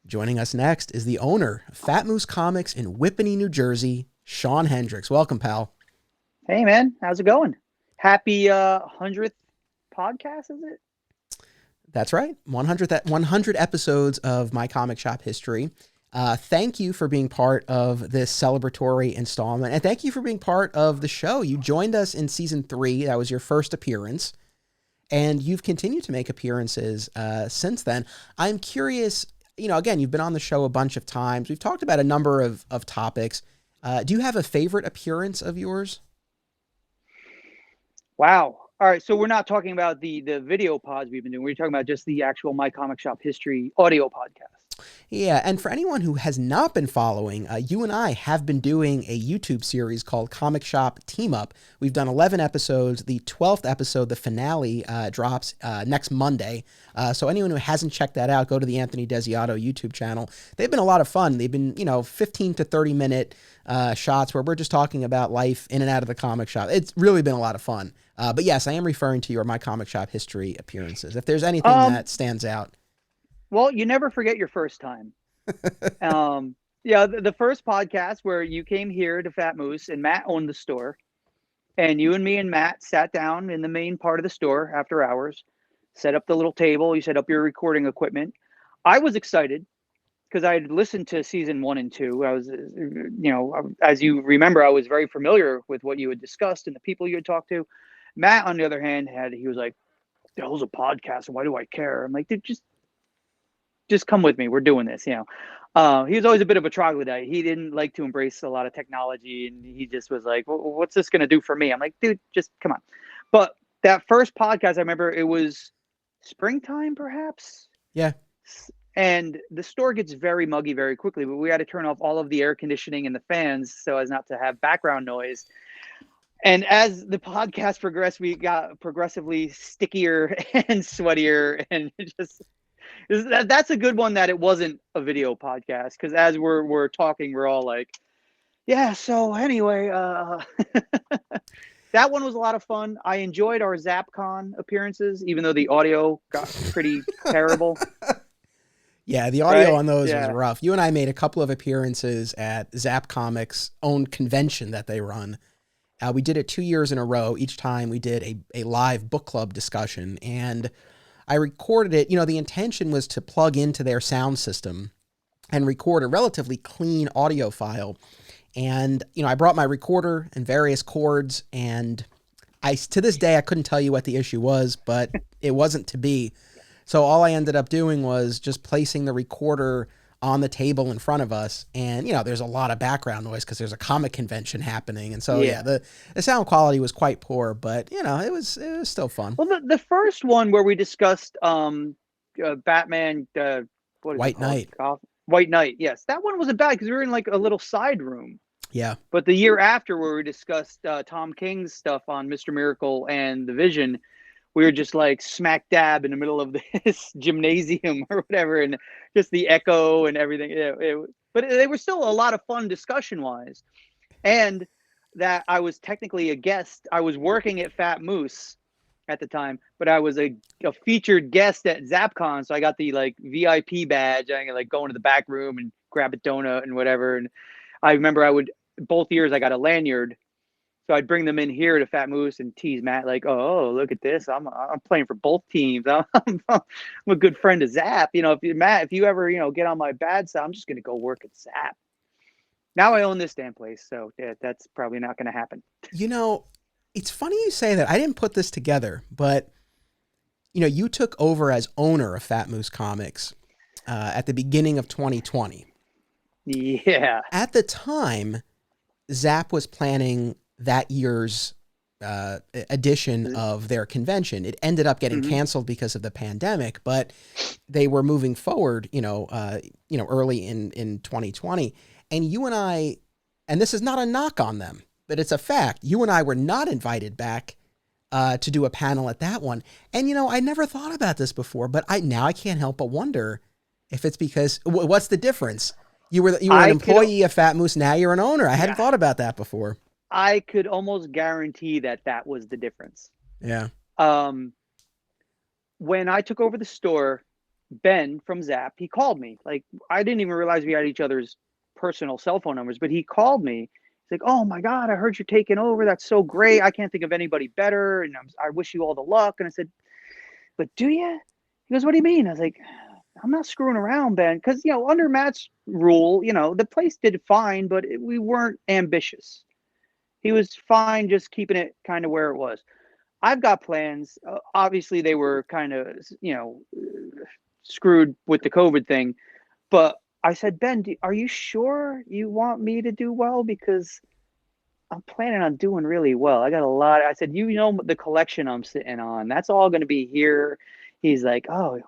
Joining us next is the owner of Fat Moose Comics in Whippany, New Jersey, Shawn Hendricks. Welcome, pal. Hey man, how's it going? Happy 100th podcast, is it? That's right. 100 episodes of My Comic Shop history. Thank you for being part of this celebratory installment. And thank you for being part of the show. You joined us in season 3. That was your first appearance. And you've continued to make appearances since then. I'm curious, again, you've been on the show a bunch of times. We've talked about a number of topics. Do you have a favorite appearance of yours? Wow. All right, so we're not talking about the video pods we've been doing. We're talking about just the actual My Comic Shop history audio podcast. Yeah, and for anyone who has not been following, you and I have been doing a YouTube series called Comic Shop Team Up. We've done 11 episodes. The 12th episode, the finale, drops next Monday. So anyone who hasn't checked that out, go to the Anthony Desiato YouTube channel. They've been a lot of fun. They've been, 15 to 30-minute shots where we're just talking about life in and out of the comic shop. It's really been a lot of fun. But yes, I am referring to your My Comic Shop history appearances. If there's anything that stands out. Well, you never forget your first time. Yeah, the first podcast where you came here to Fat Moose and Matt owned the store, and you and me and Matt sat down in the main part of the store after hours, set up the little table, you set up your recording equipment. I was excited because I had listened to season 1 and 2. I was, as you remember, I was very familiar with what you had discussed and the people you had talked to. Matt, on the other hand, he was like, "The hell's a podcast? And why do I care?" I'm like, "Dude, just come with me. We're doing this." He was always a bit of a troglodyte. He didn't like to embrace a lot of technology, and he just was like, well, "What's this going to do for me?" I'm like, "Dude, just come on." But that first podcast, I remember it was springtime, perhaps. Yeah. And the store gets very muggy very quickly, but we had to turn off all of the air conditioning and the fans so as not to have background noise. And as the podcast progressed, we got progressively stickier and sweatier, and it just that's a good one that it wasn't a video podcast, because as we're talking, we're all like, yeah. So anyway, that one was a lot of fun. I enjoyed our ZapCon appearances, even though the audio got pretty terrible. Yeah, the audio Right? on those was Yeah. rough. You and I made a couple of appearances at Zap Comics' own convention that they run. We did it 2 years in a row. Each time we did a live book club discussion, and I recorded it. The intention was to plug into their sound system and record a relatively clean audio file. And, I brought my recorder and various cords, and to this day, I couldn't tell you what the issue was, but it wasn't to be. So all I ended up doing was just placing the recorder on the table in front of us. And, there's a lot of background noise because there's a comic convention happening. And so, yeah, Yeah. the sound quality was quite poor, but, it was still fun. Well, the first one where we discussed Batman, what is it White called? Knight. White Knight. Yes, that one wasn't bad because we were in like a little side room. Yeah. But the year after, where we discussed Tom King's stuff on Mr. Miracle and the Vision, we were just like smack dab in the middle of this gymnasium or whatever, and just the echo and everything. But they were still a lot of fun discussion wise. And that I was technically a guest. I was working at Fat Moose at the time, but I was a featured guest at ZapCon, so I got the like VIP badge. I could like go into the back room and grab a donut and whatever. And I remember I would both years I got a lanyard, so I'd bring them in here to Fat Moose and tease Matt like, "Oh, look at this! I'm playing for both teams. I'm a good friend of Zap. If you ever get on my bad side, I'm just gonna go work at Zap." Now I own this damn place, so yeah, that's probably not going to happen. It's funny you say that. I didn't put this together, but, you took over as owner of Fat Moose Comics at the beginning of 2020. Yeah. At the time, Zap was planning that year's edition of their convention. It ended up getting Mm-hmm. canceled because of the pandemic, but they were moving forward, early in 2020. And you and I, and this is not a knock on them, but it's a fact. You and I were not invited back to do a panel at that one. And I never thought about this before, but now I can't help but wonder if it's because what's the difference? You were an employee of Fat Moose. Now you're an owner. I hadn't thought about that before. I could almost guarantee that was the difference. Yeah. When I took over the store, Ben from Zap, he called me. Like, I didn't even realize we had each other's personal cell phone numbers, but he called me. He's like, "Oh my God, I heard you're taking over. That's so great. I can't think of anybody better. And I wish you all the luck." And I said, "But do you?" He goes, "What do you mean?" I was like, "I'm not screwing around, Ben." Because, under Matt's rule, the place did fine, but we weren't ambitious. He was fine just keeping it kind of where it was. I've got plans. Obviously, they were kind of, screwed with the COVID thing. But I said, "Ben, are you sure you want me to do well? Because I'm planning on doing really well. I got a lot." I said, the collection I'm sitting on, that's all going to be here. He's like, oh,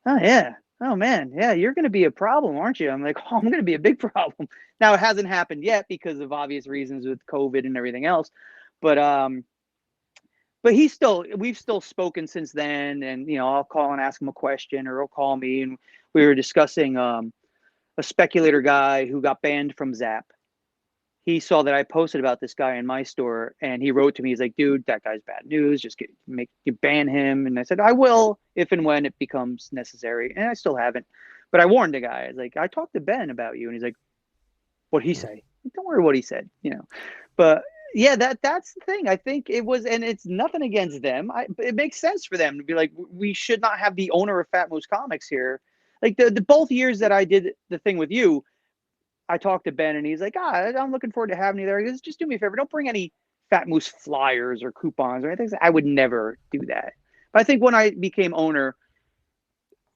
yeah. Oh, man. Yeah, you're going to be a problem, aren't you? I'm like, "Oh, I'm going to be a big problem." Now, it hasn't happened yet because of obvious reasons with COVID and everything else. But, we've still spoken since then. And, I'll call and ask him a question, or he'll call me. And we were discussing a speculator guy who got banned from Zap. He saw that I posted about this guy in my store, and he wrote to me. He's like, "Dude, that guy's bad news. Just ban him." And I said, "I will, if and when it becomes necessary." And I still haven't, but I warned the guy. I was like, "I talked to Ben about you," and he's like, "What'd he say?" "Don't worry what he said, But yeah, that's the thing. I think it was, and it's nothing against them. It makes sense for them to be like, we should not have the owner of Fat Moose Comics here. Like the both years that I did the thing with you, I talked to Ben, and he's like, "I'm looking forward to having you there." He goes, "Just do me a favor. Don't bring any Fat Moose flyers or coupons or anything." I would never do that. But I think when I became owner,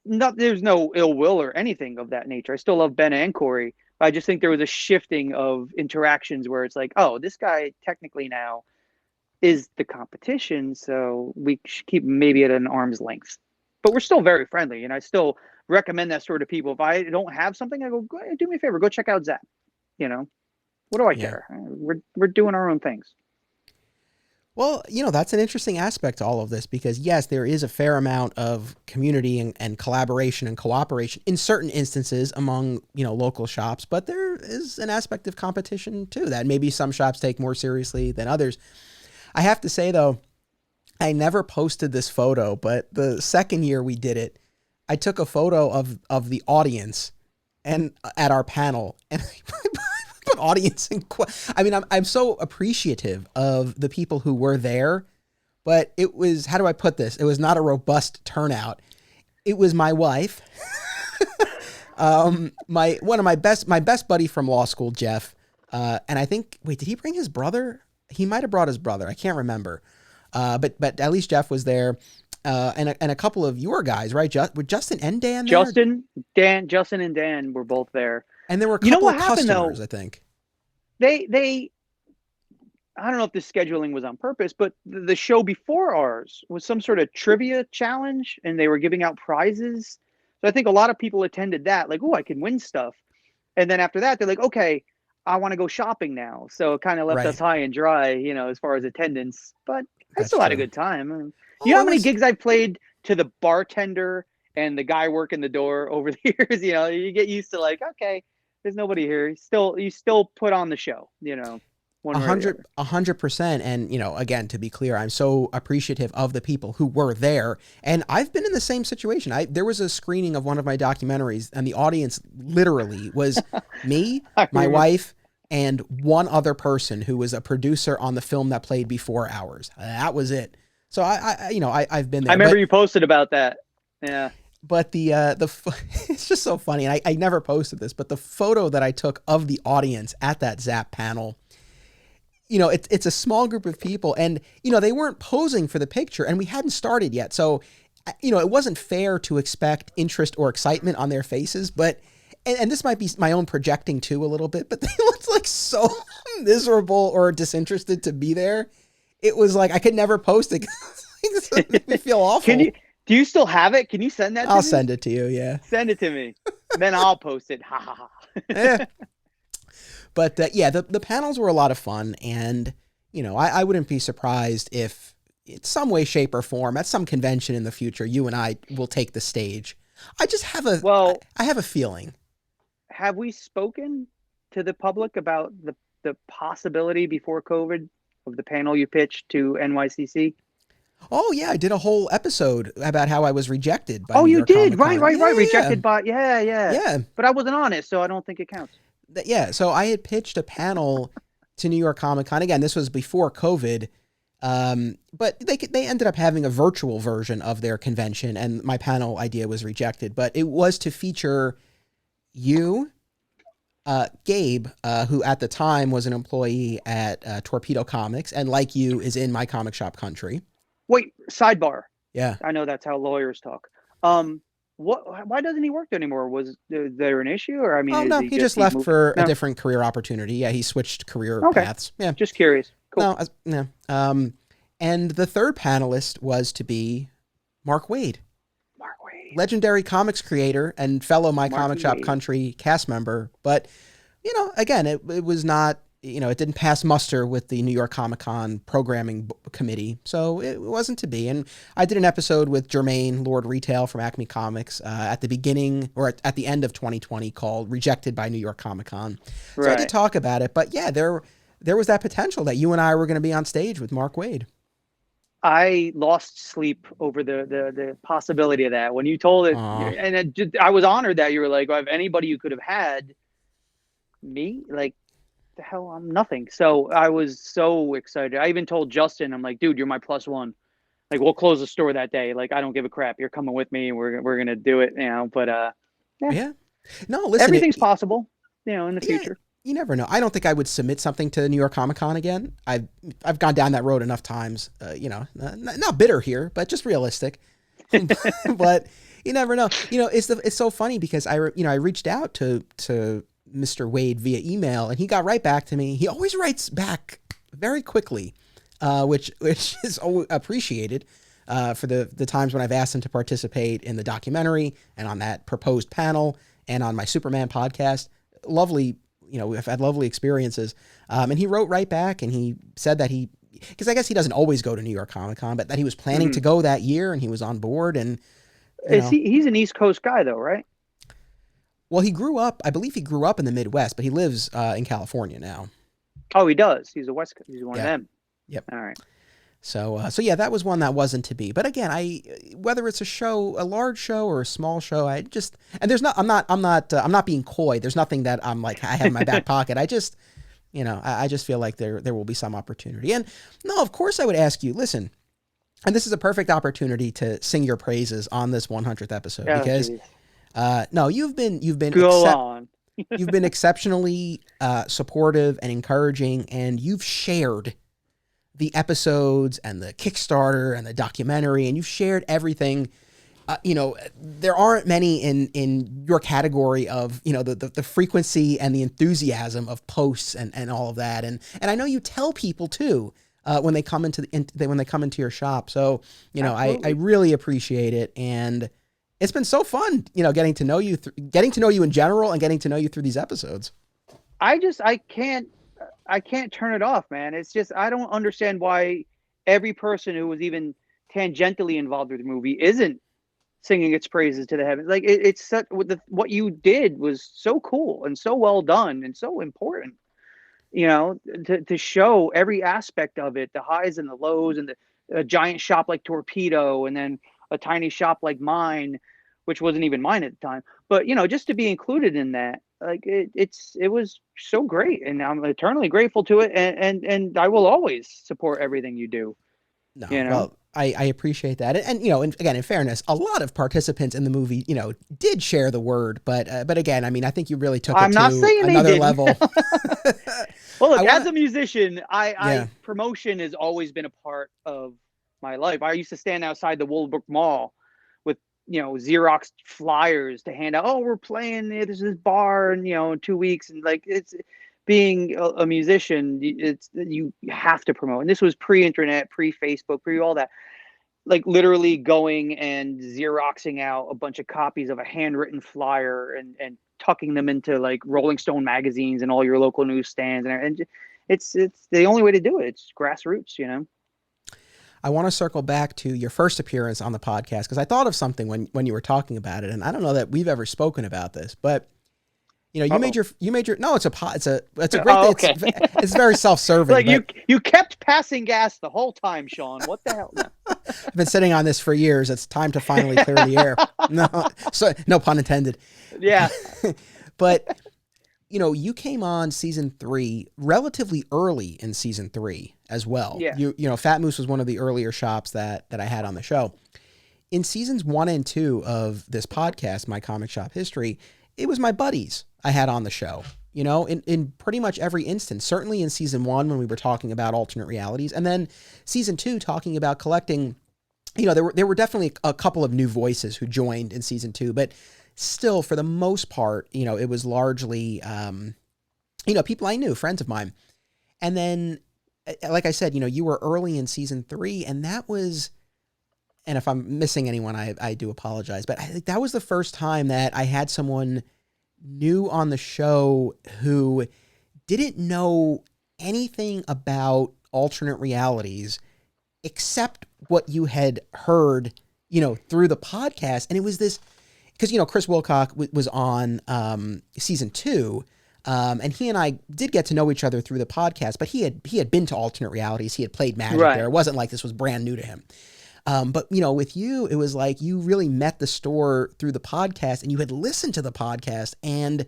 there's no ill will or anything of that nature. I still love Ben and Corey. But I just think there was a shifting of interactions where it's like, oh, this guy technically now is the competition, so we should keep maybe at an arm's length. But we're still very friendly, and I still recommend that sort of people. If I don't have something, I go, "Do me a favor, go check out Zap." What do I Yeah. care? We're doing our own things. Well, that's an interesting aspect to all of this because, yes, there is a fair amount of community and collaboration and cooperation in certain instances among, local shops, but there is an aspect of competition too that maybe some shops take more seriously than others. I have to say, though, I never posted this photo, but the second year we did it, I took a photo of the audience and at our panel, and I put audience in. I mean, I'm so appreciative of the people who were there, but it was, how do I put this? It was not a robust turnout. It was my wife, my best buddy from law school, Jeff, and I think, wait, did he bring his brother? He might have brought his brother. I can't remember. But at least Jeff was there, and a couple of your guys, right? With Justin and Dan there, Justin and Dan were both there. and there were a You know couple what of happened customers, though? I think. They I don't know if the scheduling was on purpose, but the show before ours was some sort of trivia challenge, and they were giving out prizes. So I think a lot of people attended that, like, "Oh, I can win stuff." And then after that, they're like, "Okay, I want to go shopping now." So it kind of left us Right. high and dry, as far as attendance. But I That's still had a true. good time. You know Oh, how it many was gigs I've played to the bartender and the guy working the door over the years? You get used to, like, okay, there's nobody here. You still put on the show, one a way or the hundred, other. 100%. And, again, to be clear, I'm so appreciative of the people who were there. And I've been in the same situation. There was a screening of one of my documentaries, and the audience literally was me, I my remember. wife, and one other person who was a producer on the film that played before ours. That was it. So I've been I there, remember you posted about that. Yeah. but it's just so funny. And I never posted this, but the photo that I took of the audience at that Zap panel, it's a small group of people, and they weren't posing for the picture, and we hadn't started yet, so it wasn't fair to expect interest or excitement on their faces. But and this might be my own projecting too a little bit, but they looked like so miserable or disinterested to be there. It was like I could never post it. It made me feel Can awful. you do you still have it? Can you send that to I'll me? send it to you. Yeah. Send it to me. Then I'll post it. Ha ha Eh. ha. But yeah, the panels were a lot of fun, and I wouldn't be surprised if, in some way, shape, or form, at some convention in the future, you and I will take the stage. I just have a Well, I have a feeling. have we spoken to the public about the possibility before COVID of the panel you pitched to NYCC? Oh yeah, I did a whole episode about how I was rejected by Oh, New you York did. Comic Right, Con. right, Yeah, right. yeah, Rejected by, yeah. yeah. But I wasn't on it, so I don't think it counts. Yeah. So I had pitched a panel to New York Comic Con. Again, this was before COVID. But they ended up having a virtual version of their convention, and my panel idea was rejected. But it was to feature you, Gabe, who at the time was an employee at Torpedo Comics, and like you, is in my comic shop country. Wait, sidebar. Yeah. I know that's how lawyers talk. What? Why doesn't he work there anymore? Was there an issue, or I mean, Oh is no, he he just just left moved? for a No. different career opportunity. Yeah, he switched career Okay. paths. Yeah. Just curious. Cool. No, no. And the third panelist was to be Mark Waid, Mark Waid. legendary comics creator and fellow My Comic Shop Wade. Country cast member. But, again, it was not, it didn't pass muster with the New York Comic Con programming committee. So it wasn't to be. And I did an episode with Jermaine, Lord Retail from Acme Comics at the beginning or at the end of 2020 called Rejected by New York Comic Con. So I did talk about it. But yeah, there was that potential that you and I were going to be on stage with Mark Waid. I lost sleep over the possibility of that when you told it, Aww. and I was honored that you were like, well, if anybody you could have had, me, like, the hell, I'm nothing. So I was so excited. I even told Justin, I'm like, dude, you're my plus one. Like, we'll close the store that day. Like, I don't give a crap. You're coming with me, and we're gonna do it, But Yeah. No, listen, everything's possible, in the future. You never know. I don't think I would submit something to New York Comic Con again. I've gone down that road enough times. Not bitter here, but just realistic. But you never know. It's so funny because I reached out to Mr. Waid via email, and he got right back to me. He always writes back very quickly, which is appreciated for the times when I've asked him to participate in the documentary and on that proposed panel and on my Superman podcast. Lovely. We've had lovely experiences. And he wrote right back, and he said that because I guess he doesn't always go to New York Comic Con, but that he was planning to go that year, and he was on board. And he's an East Coast guy though, right? Well, I believe he grew up in the Midwest, but he lives in California now. Oh, he does. He's a West Coast. He's one of them. Yep. All right. So yeah, that was one that wasn't to be. But again, whether it's a large show or a small show, I'm not being coy. There's nothing that I'm like, I have in my back pocket. I just feel like there will be some opportunity. And no, of course I would ask you, listen, and this is a perfect opportunity to sing your praises on this 100th episode because, no, you've been you've been exceptionally supportive and encouraging, and you've shared the episodes and the Kickstarter and the documentary, and you've shared everything. There aren't many in your category of, the frequency and the enthusiasm of posts and all of that. And I know you tell people too, when they come into your shop. So, I really appreciate it. And it's been so fun, getting to know you in general and getting to know you through these episodes. I can't turn it off, man. It's just, I don't understand why every person who was even tangentially involved with the movie isn't singing its praises to the heavens. Like it's such, what you did was so cool and so well done and so important, to show every aspect of it, the highs and the lows, and a giant shop like Torpedo, and then a tiny shop like mine, which wasn't even mine at the time. But, just to be included in that, like it was so great, and I'm eternally grateful to it, and I will always support everything you do. No, well, I appreciate that, and and again, in fairness, a lot of participants in the movie, did share the word, but again, I mean, I think you really took it to another level. Well, look, as a musician, I promotion has always been a part of my life. I used to stand outside the Willowbrook Mall with Xerox flyers to hand out. Oh, we're playing this bar, and in 2 weeks, and like it's. Being a musician, you have to promote. And this was pre-internet, pre-Facebook, pre all that. Like literally going and Xeroxing out a bunch of copies of a handwritten flyer and tucking them into like Rolling Stone magazines and all your local newsstands. And it's the only way to do it. It's grassroots, I want to circle back to your first appearance on the podcast because I thought of something when you were talking about it. And I don't know that we've ever spoken about this, but You know, you made your no. It's a it's a great. Oh, okay. It's very self-serving. Like but you kept passing gas the whole time, Shawn. What the hell? No. I've been sitting on this for years. It's time to finally clear the air. No, so no pun intended. Yeah. But you know, you came on season 3 relatively early in season 3 as well. Yeah. You know, Fat Moose was one of the earlier shops that I had on the show. In seasons 1 and 2 of this podcast, My Comic Shop History, it was my buddies I had on the show, you know, in pretty much every instance. Certainly in season 1 when we were talking about alternate realities, and then season 2 talking about collecting. You know, there were definitely a couple of new voices who joined in season 2, but still, for the most part, you know, it was largely, you know, people I knew, friends of mine. And then, like I said, you know, you were early in season 3, and that was, and if I'm missing anyone, I do apologize, but I think that was the first time that I had someone new on the show who didn't know anything about alternate realities except what you had heard, you know, through the podcast. And it was this, because, you know, Chris Wilcock was on season 2, and he and I did get to know each other through the podcast, but he had been to alternate realities. He had played Magic there. It wasn't like this was brand new to him. But, you know, with you, it was like you really met the store through the podcast, and you had listened to the podcast, and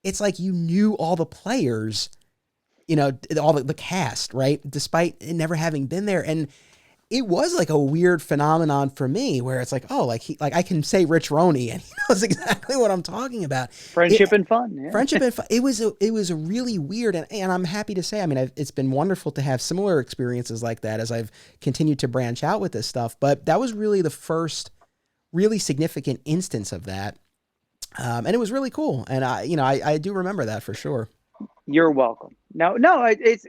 it's like you knew all the players, you know, all the cast, right? Despite it never having been there. And it was like a weird phenomenon for me where it's like, oh, like I can say Rich Roney and he knows exactly what I'm talking about. Friendship and fun. Yeah. Friendship and fun. It was a really weird, and I'm happy to say, I mean, it's been wonderful to have similar experiences like that as I've continued to branch out with this stuff. But that was really the first really significant instance of that. And it was really cool. And I do remember that for sure. You're welcome. No,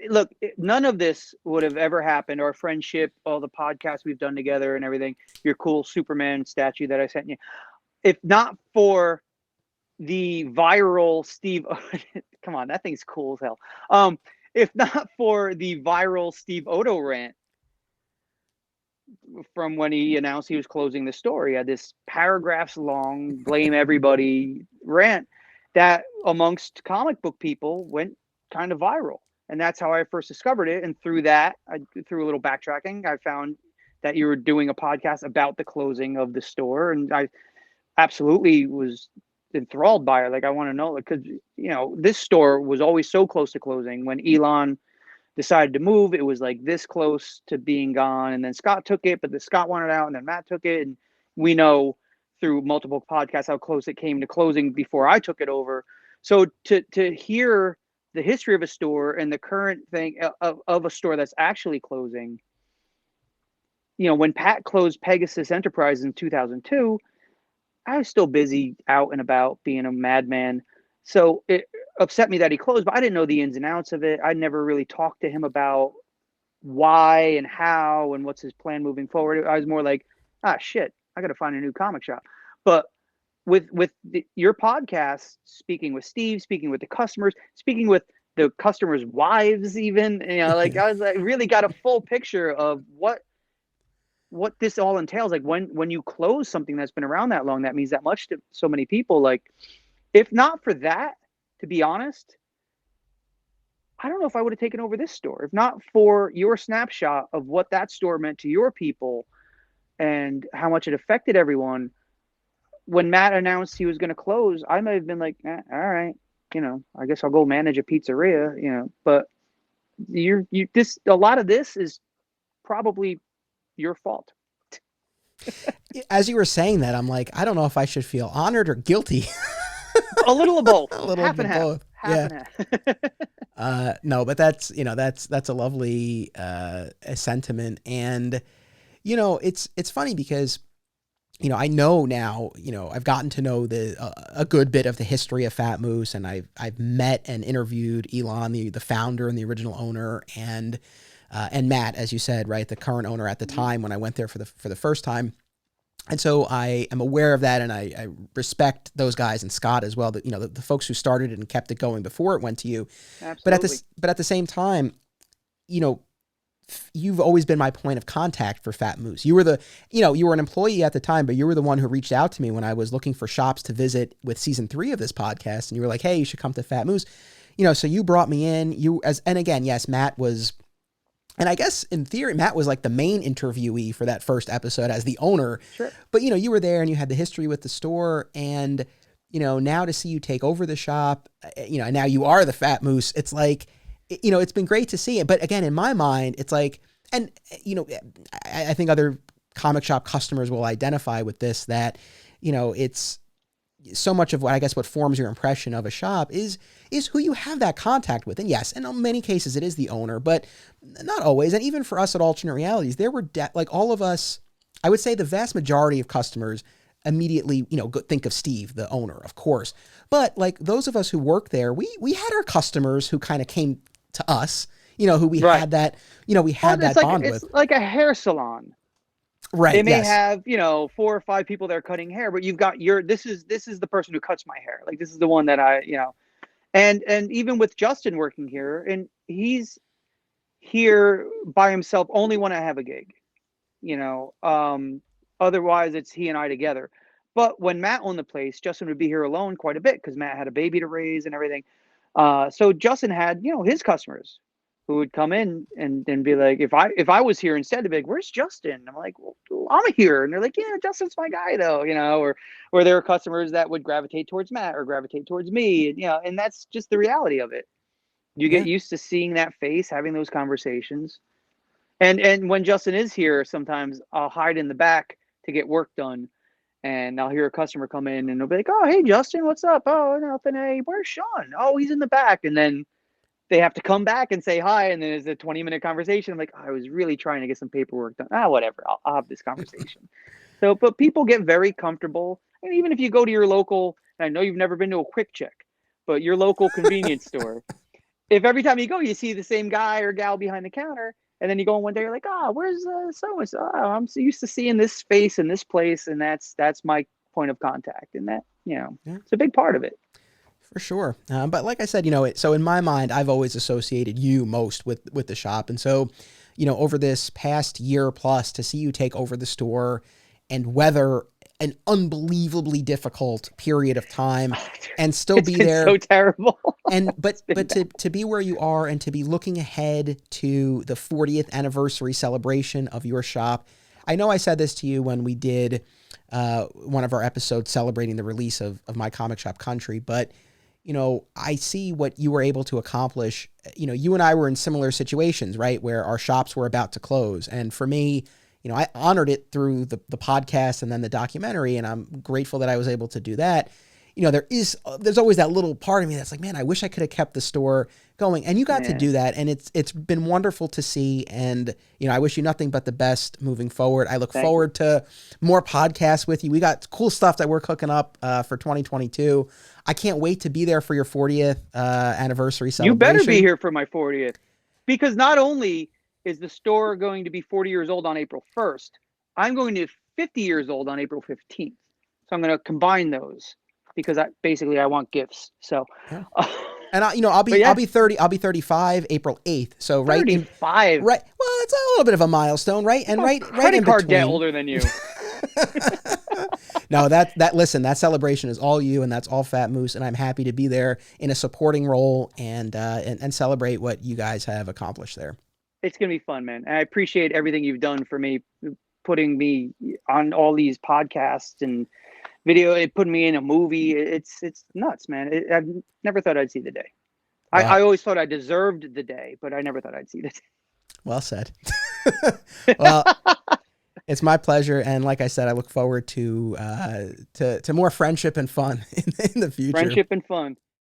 look, none of this would have ever happened. Our friendship, all the podcasts we've done together and everything, your cool Superman statue that I sent you, if not for the viral Steve, come on, that thing's cool as hell. If not for the viral Steve Odo rant from when he announced he was closing the store, he had this paragraphs long blame everybody rant that amongst comic book people went kind of viral. And that's how I first discovered it. And through that, through a little backtracking, I found that you were doing a podcast about the closing of the store. And I absolutely was enthralled by it. Like, I want to know, because, you know, this store was always so close to closing. When Elon decided to move, it was like this close to being gone. And then Scott took it, but then Scott wanted out, and then Matt took it. And we know through multiple podcasts how close it came to closing before I took it over. So to hear the history of a store and the current thing of a store that's actually closing, you know, when Pat closed Pegasus Enterprise in 2002, I was still busy out and about being a madman. So it upset me that he closed, but I didn't know the ins and outs of it. I never really talked to him about why and how and what's his plan moving forward. I was more like, shit, I got to find a new comic shop. But with your podcast, speaking with Steve, speaking with the customers, speaking with the customers' wives, even, you know, like I was like, really got a full picture of what this all entails. Like when you close something that's been around that long, that means that much to so many people. Like, if not for that, to be honest, I don't know if I would have taken over this store. If not for your snapshot of what that store meant to your people and how much it affected everyone. When Matt announced he was going to close, I might have been like, all right, you know, I guess I'll go manage a pizzeria, you know. But a lot of this is probably your fault. As you were saying that, I'm like, I don't know if I should feel honored or guilty. A little of both. A little half of both. Half and half. No, but that's a lovely sentiment. And, you know, it's funny because, you know, I know now, you know, I've gotten to know a good bit of the history of Fat Moose, and I've met and interviewed Elon, the founder and the original owner, and Matt, as you said, right, the current owner at the time when I went there for the first time. And so I am aware of that, and I respect those guys, and Scott as well, that, you know, the folks who started it and kept it going before it went to you. Absolutely. But at the same time, you know, you've always been my point of contact for Fat Moose. You were you were an employee at the time, but you were the one who reached out to me when I was looking for shops to visit with season 3 of this podcast. And you were like, hey, you should come to Fat Moose. So you brought me in. And again, yes, Matt was, and I guess in theory, Matt was like the main interviewee for that first episode as the owner. Sure. But, you were there and you had the history with the store. And, now to see you take over the shop, and now you are the Fat Moose. It's like, it's been great to see it. But again, in my mind, it's like, and, I think other comic shop customers will identify with this, that, it's so much of what forms your impression of a shop is who you have that contact with. And yes, in many cases it is the owner, but not always. And even for us at Alternate Realities, there were like all of us, I would say the vast majority of customers immediately, think of Steve, the owner, of course. But like those of us who work there, we had our customers who kind of came to us, who we had that, we had that bond with. It's like a hair salon. Right. They may have, 4 or 5 people there cutting hair, but you've got this is the person who cuts my hair. Like, this is the one that and even with Justin working here, and he's here by himself only when I have a gig, otherwise it's he and I together. But when Matt owned the place, Justin would be here alone quite a bit because Matt had a baby to raise and everything. So Justin had, his customers who would come in and be like, if I was here instead, they'd be like, where's Justin? I'm like, well, I'm here. And they're like, yeah, Justin's my guy though, or there are customers that would gravitate towards Matt or gravitate towards me. And, and that's just the reality of it. You get used to seeing that face, having those conversations. And when Justin is here, sometimes I'll hide in the back to get work done. And I'll hear a customer come in and they'll be like, oh, hey, Justin, what's up? Oh, nothing. Hey, where's Shawn? Oh, he's in the back. And then they have to come back and say hi. And then it's a 20-minute conversation. I'm like, I was really trying to get some paperwork done. Whatever. I'll have this conversation. But people get very comfortable. And even if you go to your local, and I know you've never been to a Quick Check, but your local convenience store, if every time you go, you see the same guy or gal behind the counter, and then you go in one day, you're like, where's so-and-so? Oh, I'm so used to seeing this face in this place, and that's my point of contact. And that, it's a big part of it. For sure. But like I said, so in my mind, I've always associated you most with the shop. And so, over this past year plus, to see you take over the store and weather an unbelievably difficult period of time and still be there. So terrible. But to be where you are and to be looking ahead to the 40th anniversary celebration of your shop. I know I said this to you when we did one of our episodes celebrating the release of My Comic Shop Country, but I see what you were able to accomplish. You and I were in similar situations, right? Where our shops were about to close. And for me, I honored it through the podcast and then the documentary, and I'm grateful that I was able to do that. There's always that little part of me that's like, man, I wish I could have kept the store going. And you got to do that. And it's been wonderful to see. And, I wish you nothing but the best moving forward. I look forward to more podcasts with you. We got cool stuff that we're cooking up for 2022. I can't wait to be there for your 40th anniversary celebration. You better be here for my 40th, because not only is the store going to be 40 years old on April 1st, I'm going to be 50 years old on April 15th. So I'm going to combine those, because I want gifts. So, and I'll be 30. I'll be 35 April 8th. So 35. Right. Well, it's a little bit of a milestone, right? And right in credit card between. debt older than you. No, listen, that celebration is all you, and that's all Fat Moose, and I'm happy to be there in a supporting role and celebrate what you guys have accomplished there. It's going to be fun, man. And I appreciate everything you've done for me, putting me on all these podcasts and video, putting me in a movie. It's nuts, man. I've never thought I'd see the day. Wow. I always thought I deserved the day, but I never thought I'd see the day. Well said. Well, it's my pleasure, and like I said, I look forward to more friendship and fun in the future. Friendship and fun.